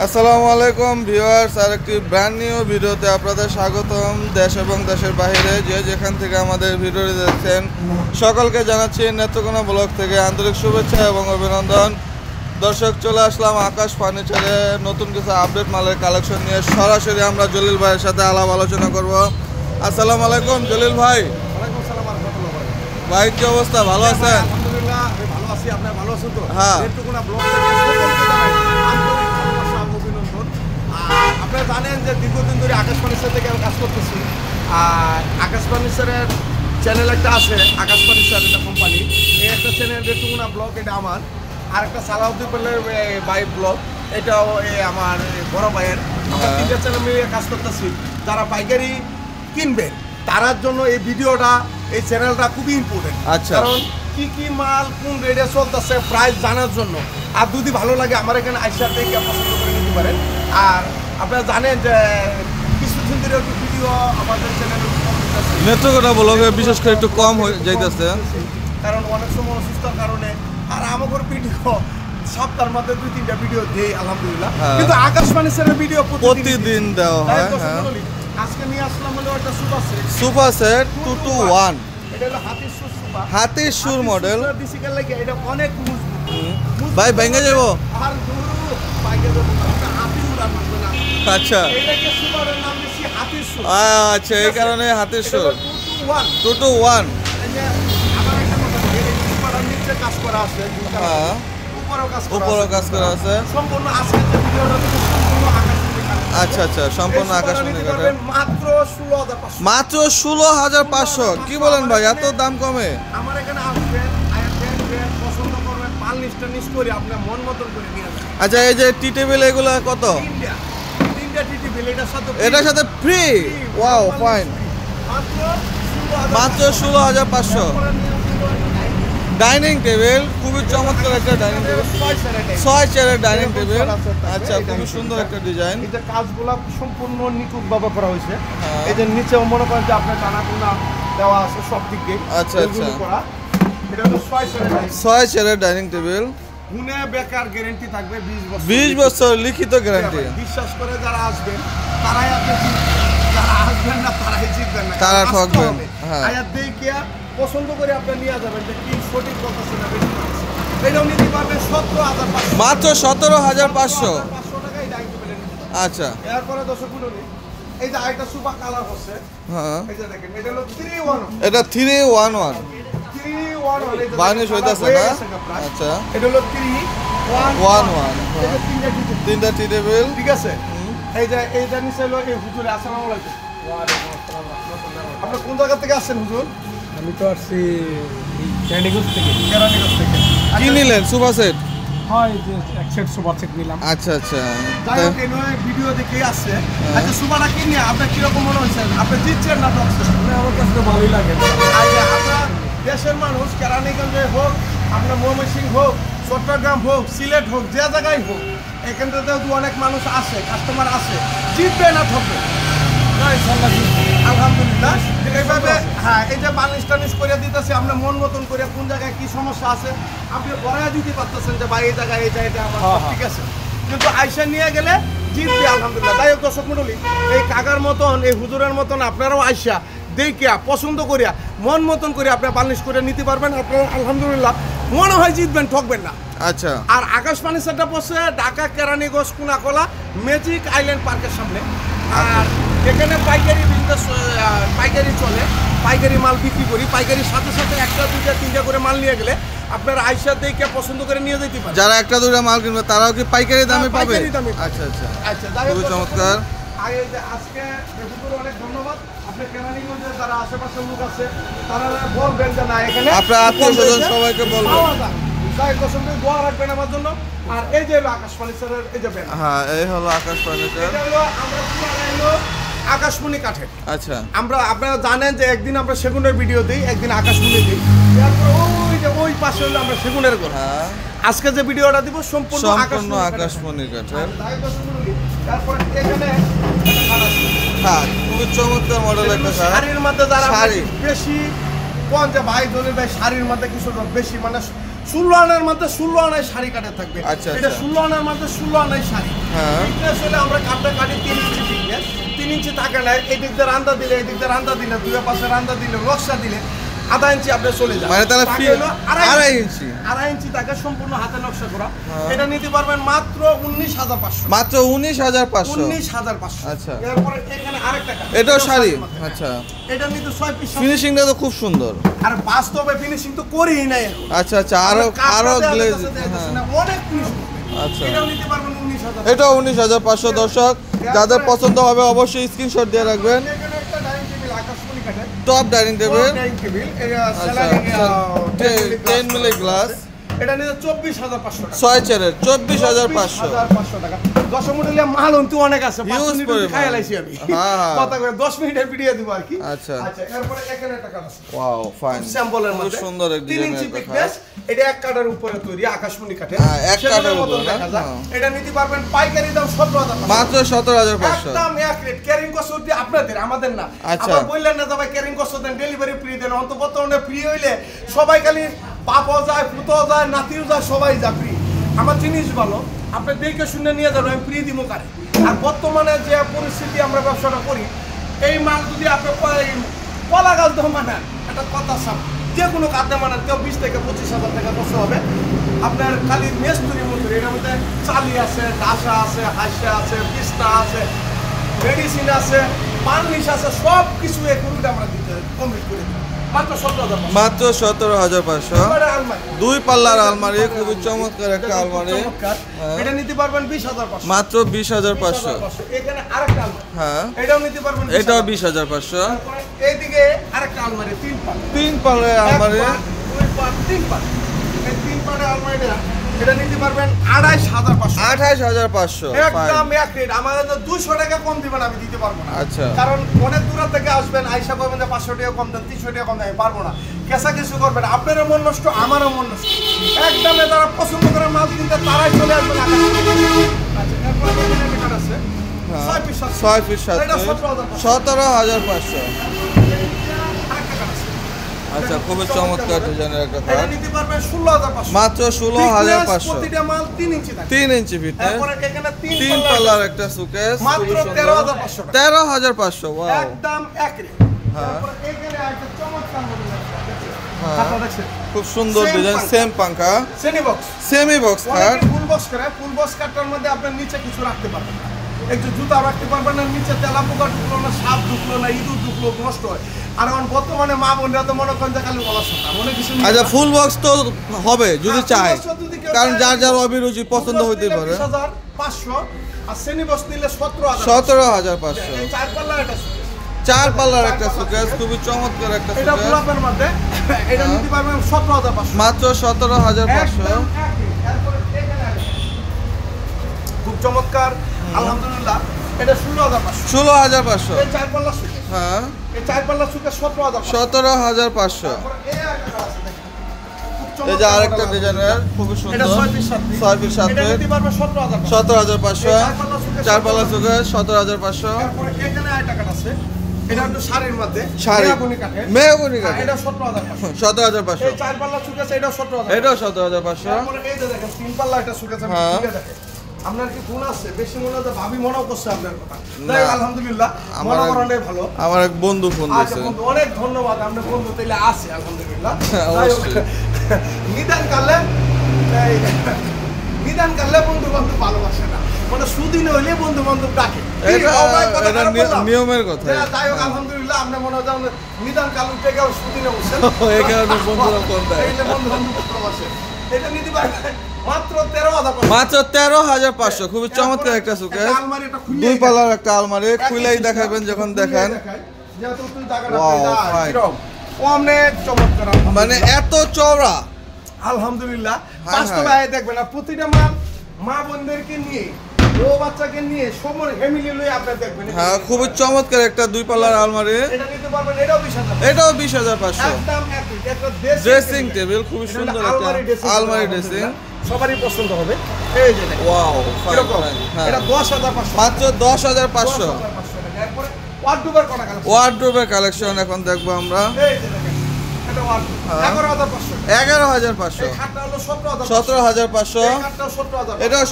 আসসালামু আলাইকুম ভিউয়ার্স, আরেকটি ব্র্যান্ড নিউ ভিডিওতে আপনাদের স্বাগতম। দেশ এবং দেশের বাইরে যে যেখান থেকে আমাদের ভিডিওটি দেখছেন সকলকে জানাচ্ছি নেত্রকোনা ব্লগ থেকে আন্তরিক শুভেচ্ছা এবং অভিনন্দন। দর্শক, চলে আসলাম আকাশ ফার্নিচারে নতুন কিছু আপডেট মালের কালেকশন নিয়ে। সরাসরি আমরা জলিল ভাইয়ের সাথে আলাপ আলোচনা করব। আসসালামু আলাইকুম জলিল ভাই। ওয়ালাইকুম আসসালাম ওয়া রাহমাতুল্লাহি ওয়া বারাকাতুহু। ভাই কি অবস্থা, ভালো আছেন? আলহামদুলিল্লাহ, আমি ভালো আছি। আপনি ভালো আছেন তো? হ্যাঁ। নেত্রকোনা ব্লগ থেকে সকলকে জানাই আন্তরিক ভালোবাসা ও অভিনন্দন। আপনারা জানেন যে দীর্ঘদিন ধরে আকাশ ফার্নিচার থেকে আমি কাজ করতেছি। আর আকাশ ফার্নিচারের চ্যানেল একটা আছে, আকাশ ফার্নিচার একটা কোম্পানি। এই একটা চ্যানেল নেত্রকোনা ব্লগ, এটা আমার। আর একটা সালাউদ্দিন ভাই ব্লগ, এটাও আমার বড় ভাইয়ের। আমরা তিনটা চ্যানেল মিলিয়ে কাজ করতেছি। যারা পাইকারি কিনবে তার জন্য এই ভিডিওটা, এই চ্যানেলটা খুবই ইম্পর্টেন্ট। আচ্ছা। কারণ কি কি মাল কোন রেটে চলতেছে প্রাইস জানার জন্য। আর যদি ভালো লাগে আমার এখানে আইসা দেখে পছন্দ করে নিতে পারেন। আর আপনারা জানেন যে কিছুদিন ধরে একটু ভিডিও আমাদের চ্যানেলে নেত্রকোনা ব্লগে বিশেষ করে একটু কম হয়ে যাইতেছে, কারণ অনেক সময় অসুস্থতার কারণে। আর আমাদের ভিডিও সপ্তাহের মধ্যে 2-3টা ভিডিও দেই আলহামদুলিল্লাহ। কিন্তু আকাশ ফার্নিচারের ভিডিও প্রতিদিন দেওয়া হয়। হ্যাঁ, আজকে নিয়ে আসলাম হলো একটা সুপার সেট 221। এটা হলো হাতির সুর সুপার, হাতির সুর মডেল। ডিসিকাল লাগে, এটা অনেক মজবুত। ভাই ভেঙে যাবো? আর দূর বাইকে দেবো হাতি উড়ান মারবে না। আচ্ছা এটাকে সুপারের নাম দিছি হাতির সুর। আচ্ছা, এই কারণে হাতির সুর 221। 221। এই যে আবার একটা কথা বলি, এই সুপারের নিচে কাজ করা আছে, হ্যাঁ, উপরও কাজ করা আছে। সম্পূর্ণ আজকের যে ভিডিওটা দেখো সম্পূর্ণ আকাশমণি কাঠ। আচ্ছা আচ্ছা, সম্পূর্ণ আকাশমণি কাঠের। মাত্র 16,500। মাত্র 16,500। কি বলেন ভাই, এত দাম কমে? আমার এখানে আসবেন, দেখবেন, পছন্দ করবেন, মাল লিস্টটা নিশ্চয় করে আপনার মন মতন করে নিয়ে আসবেন। আচ্ছা, এই যে টি টেবিল এগুলো কত? তিনটা টি টেবিল এটার সাথে ফ্রি? Wow, fine. মাত্র 16,500। ডাইনিং টেবিল, খুবই চমৎকার একটা ডাইনিং টেবিল, 6 চেয়ারের ডাইনিং টেবিল। আচ্ছা, খুবই সুন্দর একটা ডিজাইন। এই যে কাজগুলো সম্পূর্ণ নিখুঁতভাবে করা হয়েছে। এই যে নিচেও মনে করেন যে আপনার টানা দেওয়া আছে সব দিক দিয়ে। আচ্ছা আচ্ছা, এটা হলো 6 চেয়ারের ডাইনিং টেবিল। গুণে বেকার গ্যারান্টি থাকবে 20 বছর। 20 বছর লিখিত গ্যারান্টি। বিশ্বাস করে যারা আসবেন তারাই আপনি জিতবেন, যারা আসবেন না তারাই জিতবেন না, তারা ঠকবেন। হ্যাঁ, আয়াত দেখিয়া পছন্দ করে আপনি নিয়ে যাবেন যে কি সঠিক কথা না বেশি বলছে। এটাও নিতে পারবেন 17,500। মাত্র 17,500 টাকায় ডাইনিং টেবিল। আচ্ছা, এরপরে দর্শক বলুন, এই যে আরেকটা সুপার কালার হচ্ছে। হ্যাঁ, এই যে দেখেন, এটা হলো 311। এটা 311 311 বার্নিশ হইতাছে না? আচ্ছা, এটা হলো 311। এটা তিনটা টি টেবিল। ঠিক আছে। এই যে এইটা নিচে হলো এই হুজুর। আসসালামু আলাইকুম। আপনি কোন জায়গা থেকে আসছেন হুজুর? আমি তো আসছি ক্যান্ডিগঞ্জ থেকে। কেরানীগঞ্জ থেকে। কি নিলেন? Super set? হয় যে এক সেট সুপার সেট নিলাম। আচ্ছা আচ্ছা, যাই হোক, এই ভিডিও দেখে আসছে। আচ্ছা, সুপারটা কিনে আপনার কিরকম মনে হচ্ছে? আপনি জিতছেন না ঠকছেন? আমার কাছে তো ভালোই লাগে। আচ্ছা, আপনার দেশের মানুষ কেরানীগঞ্জে হোক, আপনার ময়মনসিংহ হোক, চট্টগ্রাম হোক, সিলেট হোক, যে জায়গায় হোক, এখানটাতেও অনেক মানুষ আসে, কাস্টমার আসে, জিতবে না ঠকবে? আলহামদুলিল্লাহ। এইভাবে হ্যাঁ, এই যে বার্নিশ টার্নিশ করে দিতেছে, আপনার মন মতন করে কোন জায়গায় কি সমস্যা আছে আপনি বড়াই দিতে পারতেছেন যে ভাই এই জায়গায় এই জায়গাটা আমার ঠিক আছে। কিন্তু আইসা নিয়ে গেলে জিতবে আলহামদুলিল্লাহ। যাই হোক দর্শক মণ্ডলী, এই কাকার মতন, এই হুজুরের মতন আপনারাও আইসা দেখিয়া পছন্দ করিয়া মন মতন করে আপনার বার্নিশ করে নিতে পারবেন। আপনারা আলহামদুলিল্লাহ মনে হয় জিতবেন, ঠকবেন না। আচ্ছা। আর আকাশ ফার্নিচারটা পড়ছে ঢাকা কেরানীগঞ্জ কোনাকলা ম্যাজিক আইল্যান্ড পার্কের সামনে। আর এখানে পাইকারি বিজনেস, পাইকারি চলে, পাইকারি মাল বিক্রি করি। পাইকারির সাথে সাথে 1টা 2টা 3টা করে মাল নিয়ে গেলে আপনারা আইসা দেখে পছন্দ করে নিয়ে যেতে পারেন। যারা 1টা 2টা মাল কিনবে তারাও কি পাইকারি দামে পাবে? পাইকারি দামে। আচ্ছা আচ্ছা, আচ্ছা, খুবই চমৎকার। আজকে অনেক ধন্যবাদ। আপনি কেরানীগঞ্জের যারা আশেপাশের লোক আছে তারা বলবেন যে না এখানে আপনার আত্মীয়-স্বজন সবাইকে বলবেন। তাই পছন্দ দোয়া রাখবেন আমার জন্য। আর এই যে হলো আকাশ ফার্নিচারের এই যে ব্যানার। হ্যাঁ, এই হলো আকাশ ফার্নিচার। এটা হলো আমরা পুরো আকাশমণি কাঠের। আচ্ছা, আপনারা জানেন যে একদিন আমরা সেগুনের ভিডিও দিই, একদিন আকাশমণি দিই। তারপর ওই যে ওই পাশে হলো আমরা সেগুনের ঘর। হ্যাঁ, আজকে যে ভিডিওটা দিব সম্পূর্ণ আকাশমণি কাঠের। তারপর এখানে হ্যাঁ, খুবই চমৎকার মডেল একটা শাড়ির মধ্যে যারা শাড়ি বেশি কোন যে ভাই জনের ভাই শাড়ির মধ্যে কিছু বেশি মানে 16 আনার মধ্যে 16 আনায় শাড়ি কাটে থাকবে। আচ্ছা, এটা আচ্ছা। 16 আনার মধ্যে 16 আনায় শাড়ি। হ্যাঁ। ফিটনেস হলে আমরা কাটটা কাটি 3 ইঞ্চি ফিটনেস। 3 ইঞ্চি থাকে না, এই দিক দিয়ে রান্দা দিলে, এই দিক দিয়ে রান্দা দিলে, দুই পাশে রান্দা দিলে, নকশা দিলে আধা ইঞ্চি আপনি চলে যান। মানে তাহলে থাকে হলো আড়াই ইঞ্চি। আড়াই ইঞ্চি থাকে সম্পূর্ণ হাতে নকশা করা। হ্যাঁ। এটা নিতে পারবেন মাত্র 19,500। মাত্র 19,500। 19,500। আচ্ছা। এরপরে এখানে আরেকটা কালার। এটাও শাড়ি। আচ্ছা, এটা নিতে 6 পিস। ফিনিশিংটা তো খুব সুন্দর। আর বাস্তবে ফিনিশিং তো করেই নাই এখন। আচ্ছা আচ্ছা, আরো গ্লেজ। অনেক ফিনিশিং। আচ্ছা, এটাও নিতে পারবেন 19,000। এটাও 19,500। দর্শক যাদের পছন্দ হবে অবশ্যই স্ক্রিনশট দিয়ে রাখবেন। এখানে একটা ডাইনিং টেবিল আকাশমণি কাঠের। Top dining table, dining table এটা আচ্ছা, স্যালাডিং 10 মিলি গ্লাস, এটা নিতে 24,500 টাকা। 6 চেয়ারের 24,500। 24,500 টাকা। 10 মিনিটের মাল অন্তু অনেক আছে। 5 Huge মিনিট পরিমাণ। খাই লাইছি আমি। হ্যাঁ। কথা করে 10 মিনিটের ভিডিও দিব আর কি। আচ্ছা। আচ্ছা, এরপরে এখানে একটা কাট আছে। Wow, fine. স্যাম্পলের খুব মধ্যে সুন্দর এক 3 ইঞ্চি ডিজাইনের thickness, এটা এক কাটার উপরে তৈরি আকাশমণি কাঠে। হ্যাঁ, এক কাঠের উপরে না? হ্যাঁ। এটা নিতে পারবেন পাইকারি দাম 17,500। মাত্র 17,500। একদম এক রেট। ক্যারিং কস্ট দিয়ে আপনাদের, আমাদের না। আচ্ছা। আবার বললেন না তবে ক্যারিং কস্ট দেন, ডেলিভারি ফ্রি দেন। অন্ত বর্তমানে ফ্রি হইলে সবাই খালি বাপও যায়, পুতও যায়, নাতিও যায়, সবাই যায় ফ্রি। আমার জিনিস ভালো, আপনি দেখে শুনে নিয়ে যাবেন, আমি ফ্রি দিব কারে। আর বর্তমানে যে পরিস্থিতি আমরা ব্যবসাটা করি, এই মাল যদি আপনি কলা গাছ দিয়ে মানান, একটা কথা সাপ যে কোনো কাঁদে মানান, কেউ 20 থেকে 25,000 টাকা খরচ হবে। আপনার খালি মেস্তুরি মজুরি, এটার মধ্যে চালি আছে, ডাসা আছে, হাসা আছে, পিস্তা আছে, মেডিসিন আছে, পানিশ আছে, সব কিছু এই গরুটা আমরা দিতে কমপ্লিট করে দিই। মাত্র 17,500। মাত্র 17,500। আলমারি, দুই পাল্লার আলমারি, খুবই চমৎকার একটা আলমারি। চমৎকার। হ্যাঁ। এটা নিতে পারবেন 20,500। মাত্র 20,500। এখানে আরেকটা আলমারি, হ্যাঁ, এটাও নিতে পারবেন এটাও 20,500। তারপরে এইদিকে আরেকটা আলমারি, 3 পাল। 3 পাল্লার আলমারি, 2 পাল, 3 পাল। এই 3 পালের আলমারিটা এটা নিতে পারবেন 28,500। 28,500। একদম এক রেট। আমাদের তো 200 টাকা কম দিবেন, আমি দিতে পারবো না। আচ্ছা। কারণ অনেক দূর থেকে আসবেন, আইসা করবেন যে 500 টাকা কম দেন, 300 টাকা কম দেন, আমি পারবো না। কেসা কিছু করবেন, আপনারও মন নষ্ট, আমারও মন নষ্ট। একদমে তারা পছন্দ করে মাল কিনতে তারাই চলে আসবেন। আচ্ছা, এরপরে এখানে একটা কাঠ আছে, 6 পিস আছে। 6 ফিট 7 এটা ফিট, 17,500। 17,500। আরেকটা কাঠ আছে। আচ্ছা, খুবই চমৎকার ডিজাইনের একটা এটা খাট। নিতে পারবেন 16,500। মাত্র 16,500। প্রতিটা মাল 3 ইঞ্চি থাকে। 3 ইঞ্চি ফিটনেস, তারপরে এখানে 3 3 পাল্লার একটা সুকেস, মাত্র খুবই সুন্দর। 13,500 টাকা। 13,500। ওয়াও। একদম এক রেট। তারপরে এখানে একটা চমৎকার মডেল আছে। হ্যাঁ। খাতা দেখছেন? খুব সুন্দর Same design, পাঙ্খা। Same পাঙ্খা, semi box. Semi box খাট। অনেকে ফুল বক্স করে, ফুল বক্স কাটার মধ্যে আপনার নিচে কিছু রাখতে পারবেন না। একটু জুতা রাখতে পারবেন না, নিচে তেলা পোকা ঢুকলো না, সাপ ঢুকলো না, ইঁদুর ঢুকলো, নষ্ট হয়। আর এখন বর্তমানে মা বোনরা তো মনে করেন যে খালি বলা শোনা, অনেক কিছু নিয়ে আচ্ছা, যায়। ফুল বক্স তো হবে যদি হ্যাঁ, চায়, full box যদি কেউ কারণ চায়, যার যার অভিরুচি পছন্দ full box হইতে নিলে পারে। 20,500, আর সেমি বক্স নিলে 17,000। 17,500। এই 4 পাল্লা এটা সুকেস। 4 পাল্লার একটা সুকেস, খুবই চমৎকার একটা এটা সুকেস। গোলাপের মধ্যে, এটা হ্যাঁ। নিতে পারবেন 17,500। মাত্র 17,500। একদম একই। এরপরে এখানে আছে। খুব চমৎকার, আলহামদুলিল্লাহ। এটা 16,500। 16,500। এই 4 পাল্লা সুকেস। হ্যাঁ, এই 4 পাল্লা সুকেস 17,500। 17,500। তারপরে এই আরেকটা আছে দেখেন। খুব এই যে চমৎকার আরেকটা মডেল। ডিজাইনের, খুবই এটা সুন্দর। 6 পিস 7 পিস। 6 ফিট 7 এটা ফিট, নিতে পারবেন 17,500। 17,500। এই 4 পাল্লা সুকেস 4 পাল্লা সুকেস 17,500। তারপরে এখানে আরেকটা কাঠ আছে। এটা একটু শাড়ির মধ্যে। শাড়ি, মেহগনি কাঠের। মেহগনি কাঠ, এটা 17,500। 17,500। এই 4 পাল্লা সুকেস এটাও 17,500। এটাও 17,500। তারপরে এই যে দেখেন 3 পাল্লা এটা সুকেস, আমি হ্যাঁ। খুলে দেখেন। আপনার কি গুণ আছে? বেশি মনে হচ্ছে ভাবি মনেও করছে আপনার কথা। না। যাই হোক, আলহামদুলিল্লাহ, আমার এক- মনোবরণটাই ভালো। আমার এক বন্ধু ফোন আচ্ছা দিয়েছে। বন্ধু, অনেক ধন্যবাদ। আপনার বন্ধু তাইলে আছে, আলহামদুলিল্লাহ। হ্যাঁ, যাই হোক, অবশ্যই। নিদান কালে নিদান কালে বন্ধু বান্ধব ভালোবাসে না, মানে সুদিন হইলে বন্ধু বান্ধব ডাকে। এটা কথা এটা খারাপ বললাম? নিয়মের কথা। যাই হোক, আলহামদুলিল্লাহ, আপনার মনে হয় যে নিদান কাল উঠে গেল, সুদিনে বসেন। এই কারণে বন্ধুরা ফোন দেয়। এই যে বন্ধু বান্ধব ভালোবাসে। এটা নিতে পারবেন মাত্র 13,500। মাত্র 13,500। খুবই চমৎকার একটা সুকেস, একটা আলমারি, এটা খুললেই 2 পাল্লার একটা আলমারি, একই খুলেই system, দেখাবেন যখন খুললেই দেখেন। দেখাই। যেহেতু তুই জায়গাটা Wow, পেয়ে যাস, fine. কিরকম? অনেক চমৎকার, মানে এত চওড়া। আলহামদুলিল্লাহ। হ্যাঁ, বাস্তবে হ্যাঁ। দেখবেন না, প্রতিটা মাল মা বোনদেরকে নিয়ে, বউ বাচ্চাকে নিয়ে, সময় ফ্যামিলি লয়ে আপনি দেখবেন। হ্যাঁ, খুবই চমৎকার একটা 2 পাল্লার আলমারি। এটা নিতে পারবেন, এটাও 20,000। এটাও 20,500। একদম একই। একটা ড্রেসিং টেবিল, খুবই এটা সুন্দর হলো একটা আলমারি dressing ড্রেসিং। table, সবারই পছন্দ হবে। এই যে দেখেন, ওয়াও, কিরকম? হ্যাঁ, এটা 10,500। মাত্র 10,500। 10,500 টাকা। এরপরে ওয়ার্ডরোবের কটা কালেকশন। ওয়ার্ডরোবের কালেকশন এখন দেখবো আমরা। এই যে দেখেন, এটা হ্যাঁ। 11,500 এই 11,500 খাটটা হলো 17,500 17,500 এই খাটটা 17,500 এটাও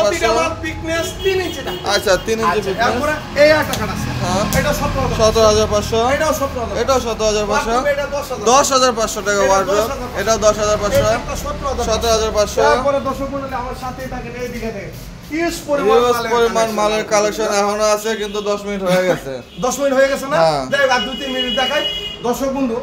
প্রতিটা 17,500 মাল thickness 3 ইঞ্চি না আচ্ছা 3 ইঞ্চি ফিটনেস তারপরে এই একটা খাট আছে হ্যাঁ এটা 17,500 17,500 এটাও 17,500 এটাও 17,500 এটা 10,000 10,500 টাকা এটা ওয়ার্ড্রোব 10,500 এটা 10,500 এটা 17,500 17,500 তারপরে দর্শক মণ্ডলী আমার সাথেই থাকেন এই দিকে থেকে হিউজ হিউজ পরিমাণ collection মালের কালেকশন এখনো আছে কিন্তু 10 মিনিট হয়ে গেছে 10 মিনিট হয়ে গেছে না হ্যাঁ। যাই আর 2-3 মিনিট দেখাই দর্শক বন্ধু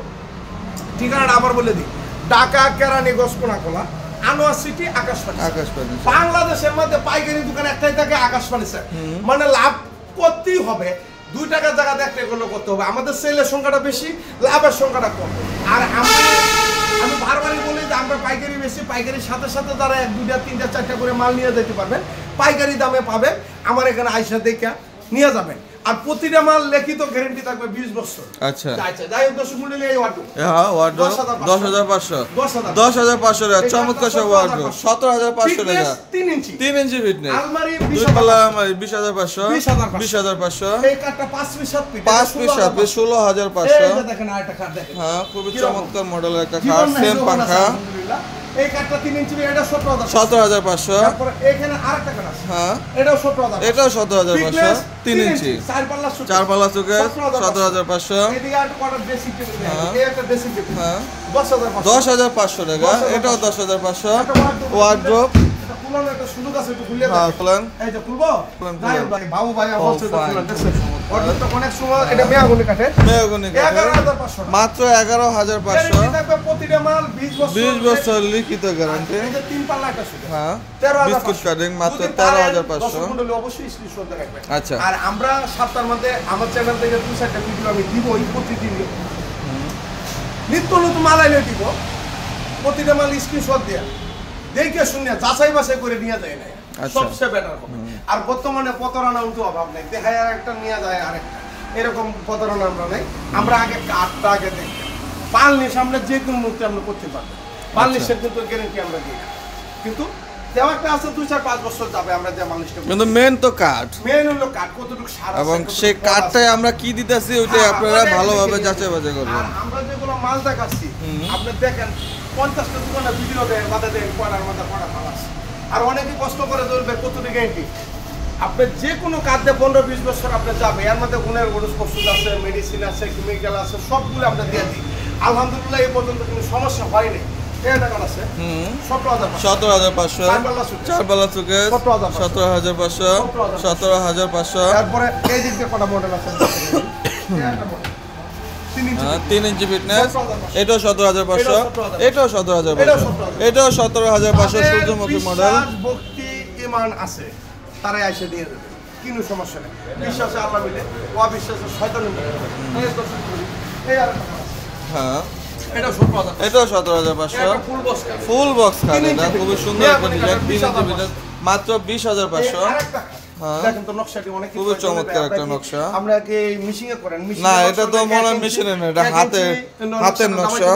ঠিকানাটা আবার বলে দিই ঢাকা কেরানীগঞ্জ কোনাকোলা আনোয়ার সিটি আকাশবাণী আকাশ পানি বাংলাদেশের মধ্যে পাইকারি দোকান একটাই থাকে আকাশবাণী স্যার মানে লাভ করতেই হবে 2 টাকার জায়গাতে একটা করলে করতে হবে আমাদের সেলের সংখ্যাটা বেশি লাভের সংখ্যাটা কম আর আমি বারবারই বলি যে আমরা পাইকারি বেশি পাইকারির সাথে সাথে যারা 1 2টা 3টা 4টা করে মাল নিয়ে যেতে পারবেন পাইকারি দামে পাবেন আমার এখানে আইসা দেখে নিয়ে যাবেন আর প্রতিটা মাল লিখিত গ্যারান্টি থাকবে 20 বছর আচ্ছা আচ্ছা যাই হোক দর্শক মণ্ডলী এই ওয়ার্ডরোব হ্যাঁ ওয়ার্ড্রোব 10,500 10,500 10,500 টাকা চমৎকার সব ওয়ার্ড্রোব 17,500 টাকা 3 ইঞ্চি 3 ইঞ্চি ফিটনেস আলমারি দুই পাল্লা আলমারি 20,500 20,500 এই কাঠটা 5 পিস 7 পিস 5 পিস 7 পিস এই 16,500 যে দেখেন আরেকটা কাঠ দেখেন হ্যাঁ খুবই কিরকম? চমৎকার মডেলের একটা জীবন খাট নাই সেম যৌবন আছে, পাংখা আলহামদুলিল্লাহ। এই কাঠটা 3 ইঞ্চি এটা 17,000 17,500 তারপরে এখানে আরেকটা কাঠ আছে হ্যাঁ এটাও 17,000 এটাও 17,500 3 ইঞ্চি 4 পাল্লা সুতা 4 পাল্লা চোখে 17,500 এদিকে আর একটা ড্রেসিং টেবিল হ্যাঁ। এই একটা ড্রেসিং টেবিল হ্যাঁ 10,500 10,500 টাকা এটাও 10,500 একটা ওয়ার্ড্রোব এটা খুলানো একটা সুযোগ আছে একটু খুলে হ্যাঁ দেখেন। খুলেন এই যে খুলবো খুলেন, যাই হোক খুলেন। ভাই বাবু ভাই Oh, বলছে তো fine. খুলেন দেখছেন অর্ডার তো অনেক সময় এটা মেয়াগুনি কাটে মেহগনি কাঠের 11,500 মাত্র 11,500 গ্যারান্টি থাকবে প্রতিটা মাল 20 বছর 20 বছর লিখিত গ্যারান্টি এই যে 3 পাল্লা একটা সুযোগ হ্যাঁ 13,500 বিস্কুট কাটিং মাত্র যদি পারেন, 13,500 দর্শক মণ্ডলী অবশ্যই স্ক্রিনশট রাখবেন আচ্ছা। আর আমরা সপ্তাহের মধ্যে আমার চ্যানেল থেকে 2-4টা ভিডিও আমি দিবই প্রতিদিন নিত্য নতুন মাল আইলে দিব প্রতিটা মাল স্ক্রিনশট দেয়া দেখে শুনে যাচাই বাছাই করে নিয়ে যায় না আচ্ছা। সবচেয়ে বেটার হবে আর বর্তমানে প্রতারণা কিন্তু অভাব নেই দেখায় আর একটা নিয়ে যায় আরেকটা এরকম প্রতারণা আমরা নেই আমরা আগে কাঠটা আগে দেখি বার্নিশ আমরা যে কোনো মুহূর্তে আমরা করতে পারবো বার্নিশের কিন্তু গ্যারেন্টি আমরা দিই না কিন্তু দেওয়া একটা আছে 2-4-5 বছর যাবে আমরা যে বার্নিশটা কিন্তু মেন তো কাঠ মেন হলো কাঠ কতটুকু সার আছে, এবং কতটুকু সেই ফল আছে। কাঠটাই আমরা কি দিতেছি ওইটাই হ্যাঁ, আপনারা ওটাই ভালোভাবে দেখে যাচাই নিতে বাছাই হবে। করবেন আর আমরা যেগুলো মাল দেখাচ্ছি আপনি দেখেন 50টা দোকানে ভিডিও দেয় বাধা দেয় কয়টার মধ্যে কয়টা মাল আছে আর অনেকেই কষ্ট করে ধরবে কতটুকু গ্যারেন্টি আপনি যে কোনো কাজে 15-20 বছর আপনি যাবে এর মধ্যে গুণের ওষুধ ওষুধ আছে মেডিসিন আছে কেমিক্যাল আছে সবগুলো আমরা দিয়ে দিই আলহামদুলিল্লাহ এই পর্যন্ত কোনো সমস্যা হয়নি এই টাকা আছে 17,500 17,500 চার পাল্লা চোখে 17,500 17,500 তারপরে এই দিক দিয়ে কটা মডেল আছে এই একটা model। 3 ইঞ্চি 3 ইঞ্চি ফিটনেস এটাও 17,500 এটাও এটাও 17,500 এটাও 17,500 সূর্যমুখী মডেল বিশ্বাস, ভক্তি ইমান আছে তারাই এসে দিয়ে দেবে কোনো সমস্যা নেই বিশ্বাসে আল্লাহ মিলে অবিশ্বাসে শয়তান মিলে এই আর একটা আছে। হ্যাঁ এটা 17,000 এটাও 17,500 এটা ফুল বক্স ফুল বক্স খাট তিন এটা ইঞ্চি খুবই ফিটনেস। সুন্দর একটা মেয়াগুনি ডিজাইন কাঠের 3 ইঞ্চি 20,500 ফিটনেস মাত্র 20,500 আরেকটা হ্যাঁ। দেখেন তো নকশাটি অনেক কিছু খুবই আছে, চমৎকার আপনারা একটা কি- নকশা। আমরা কি মিশিং এ করেন মিশিং না, এটা তো মনে হয় machine এ না, এটা হাতের নকশা।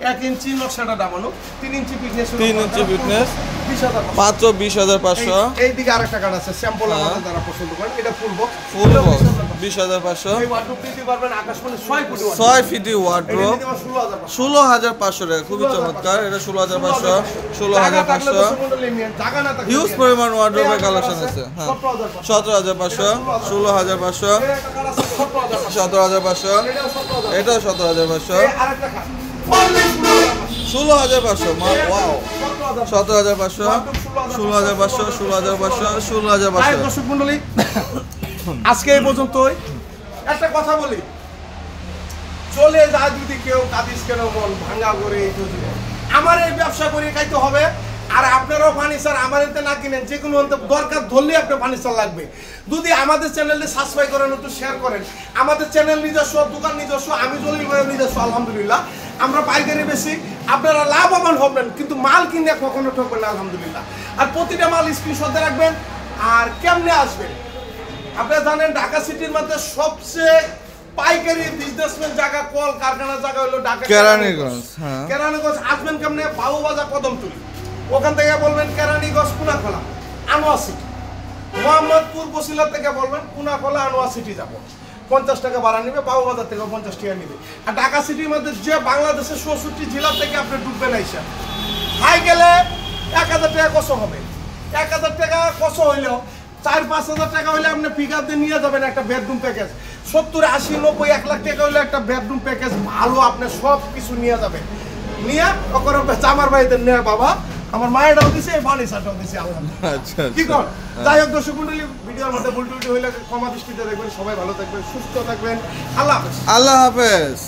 1 ইঞ্চি নকশাটা দামানো 3 ইঞ্চি ফিটনেস 3 ইঞ্চি fitness, 20,000 মাত্র 20,500 এই দিকে আরেকটা কার্ড আছে স্যাম্পল আমাদের যারা পছন্দ করেন এটা ফুল বক্স ফুল বক্স 20,500 এই ওয়ার্ডরোব দিতে পারবেন আকাশমণি 6 ফুট 6 ফিটি এটা ওয়ার্ড্রোব নিতে পারবেন 16,000 16,500 টাকা খুবই চমৎকার এটা 16,500 16,500 হিউজ পরিমাণ ওয়ার্ড্রোবের কালেকশন আছে হ্যাঁ 17,500 16,500 17,500 এটাও 17,500 16,500 ওয়াও 17,500 16,500 16,500 16,500 দর্শক মন্ডলী আজকে এই পর্যন্তই একটা কথা বলি চলে যায় যদি কেউ কাদিস কেন মন ভাঙা করে আমার এই ব্যবসা করে খাইতে হবে আর আপনারাও ফার্নিচার আমার এতে না কিনেন যে কোনো দরকার ধরলে আপনার ফার্নিচার লাগবে যদি আমাদের চ্যানেলে সাবস্ক্রাইব করেন একটু শেয়ার করেন আমাদের চ্যানেল নিজস্ব দোকান নিজস্ব আমি জলিল ভাই নিজস্ব আলহামদুলিল্লাহ আমরা পাইকারি বেশি আপনারা লাভবান হবেন কিন্তু মাল কিনে কখনো ঠকবেন না আলহামদুলিল্লাহ আর প্রতিটা মাল স্ক্রিনশট রাখবেন আর কেমনে আসবেন আপনারা জানেন ঢাকা সিটির মধ্যে সবচেয়ে পাইকারি বিজনেসম্যান জায়গা কল কারখানা জায়গা হলো ঢাকা কেরানীগঞ্জ, হ্যাঁ। কেরানীগঞ্জ আসবেন কেমনে বাবুবাজার কদমতলী ওখান থেকে বলবেন কেরানীগঞ্জ কুনাখোলা আনোয়ার সিটি মোহাম্মদপুর বসিলা থেকে বলবেন কুনাখোলা আনোয়ার সিটি যাব 50 টাকা ভাড়া নেবে, বাবুবাজার থেকে 50 টাকা নেবে। আর ঢাকা সিটির মধ্যে যে বাংলাদেশের 64 জেলা থেকে আপনি ঢুকবেন আইসা হাই গেলে 1000 টাকা কত হবে? 1000 টাকা কত হইলেও 4-5 হাজার টাকা হলে আপনি পিক আপ দিয়ে নিয়ে যাবেন একটা বেডরুম প্যাকেজ। 70, 80, 90, 1 লাখ টাকা হলে একটা বেডরুম প্যাকেজ ভালো আপনি সব কিছু নিয়ে যাবেন। নিয়ে ওখানে আমার বাড়িতে নিয়ে বাবা আমার মায়েরাও দিছে, এই ফার্নিচারটাও দিছে আলহামদুলিল্লাহ। আচ্ছা কি কর যাই হোক দর্শক মণ্ডলী, ভিডিওর মধ্যে ভুল টুটি হইলে ক্ষমা দৃষ্টিতে দেখবেন। সবাই ভালো থাকবেন, সুস্থ থাকবেন। আল্লাহ হাফেজ। আল্লাহ হাফেজ।